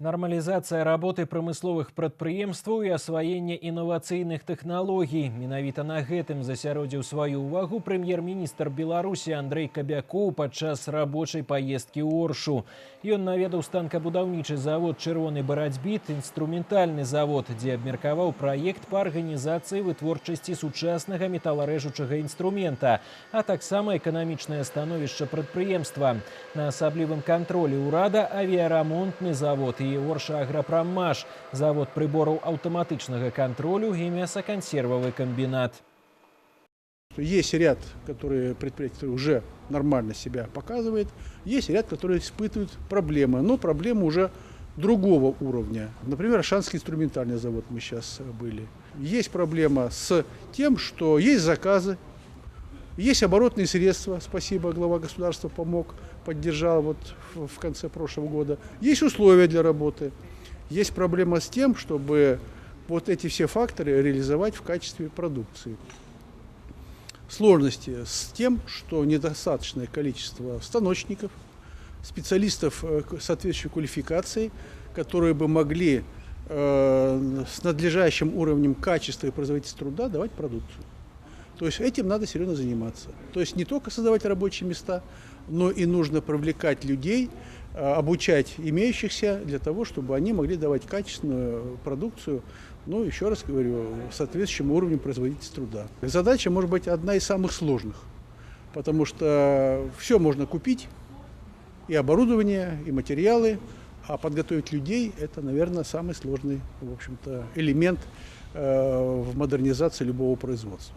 Нармалізацыя работы прамысловых прадпрыемстваў і асваенне інавацыйных тэхналогій. Менавіта на гэтым засяродзіў сваю ўвагу прэм'ер-міністр Беларусі Андрэй Кабякоў падчас рабочай паездкі ў Оршу. Ён наведаў станкабудаўнічы завод «Чырвоны барацьбіт», інструментальны завод, дзе абмеркаваў праект па арганізацыі вытворчасці сучаснага металарэжучага інструмента, а таксама эканамічнае становішча прадпрыемства. На асаблівым кантролі ўрада авіярамонтны завод і Оршаграпроммаш, завод приборов автоматичного контроля и мясоконсервовый комбинат. Есть ряд, которые предприятие уже нормально себя показывает, есть ряд, которые испытывают проблемы, но проблемы уже другого уровня. Например, Аршанский инструментальный завод мы сейчас были. Есть проблема с тем, что есть заказы, есть оборотные средства, спасибо, глава государства помог, поддержал вот в конце прошлого года. Есть условия для работы. Есть проблема с тем, чтобы вот эти все факторы реализовать в качестве продукции. Сложности с тем, что недостаточное количество станочников, специалистов соответствующей квалификации, которые бы могли с надлежащим уровнем качества и производительности труда давать продукцию. То есть этим надо серьезно заниматься. То есть не только создавать рабочие места, но и нужно привлекать людей, обучать имеющихся для того, чтобы они могли давать качественную продукцию, ну, еще раз говорю, соответствующему уровню производительности труда. Задача может быть одна из самых сложных, потому что все можно купить, и оборудование, и материалы, а подготовить людей – это, наверное, самый сложный, в общем-то, элемент в модернизации любого производства.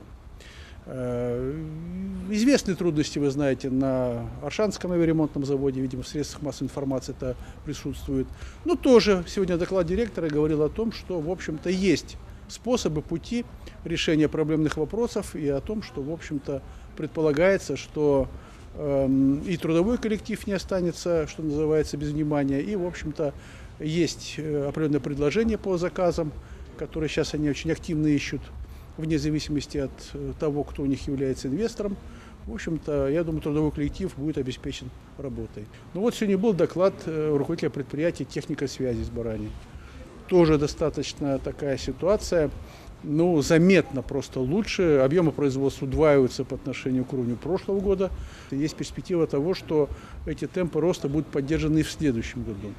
Известные трудности, вы знаете, на Аршанском авиаремонтном заводе, видимо, в средствах массовой информации это присутствует. Но тоже сегодня доклад директора говорил о том, что, в общем-то, есть способы, пути решения проблемных вопросов и о том, что, в общем-то, предполагается, что и трудовой коллектив не останется, что называется, без внимания, и, в общем-то, есть определенное предложение по заказам, которые сейчас они очень активно ищут, вне зависимости от того, кто у них является инвестором. В общем-то, я думаю, трудовой коллектив будет обеспечен работой. Ну вот сегодня был доклад руководителя предприятия «Техника связи» с Барани. Тоже достаточно такая ситуация, ну, заметно просто лучше. Объемы производства удваиваются по отношению к уровню прошлого года. Есть перспектива того, что эти темпы роста будут поддержаны и в следующем году.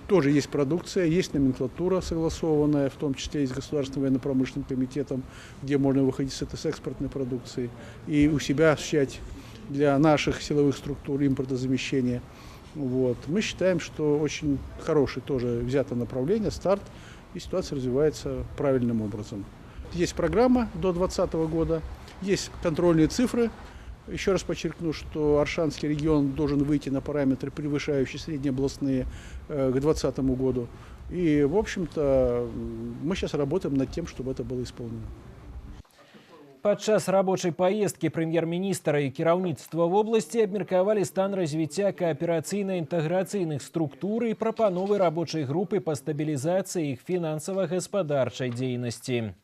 Тоже есть продукция, есть номенклатура согласованная, в том числе и с Государственным военно-промышленным комитетом, где можно выходить с экспортной продукцией и у себя осуществлять для наших силовых структур импортозамещения. Вот. Мы считаем, что очень хорошее тоже взято направление, старт, и ситуация развивается правильным образом. Есть программа до 2020 года, есть контрольные цифры. Еще раз подчеркну, что Аршанский регион должен выйти на параметры, превышающие среднеобластные к 2020 году. И, в общем-то, мы сейчас работаем над тем, чтобы это было исполнено. Падчас рабочай паездкі прэм'ер-міністра і кіраўніцтва вобласці абмеркавалі стан развіцця кааперацыйна-інтэграцыйных структур і прапановы рабочай групы па стабілізацыі іх фінансава-гаспадарчай дзейнасці.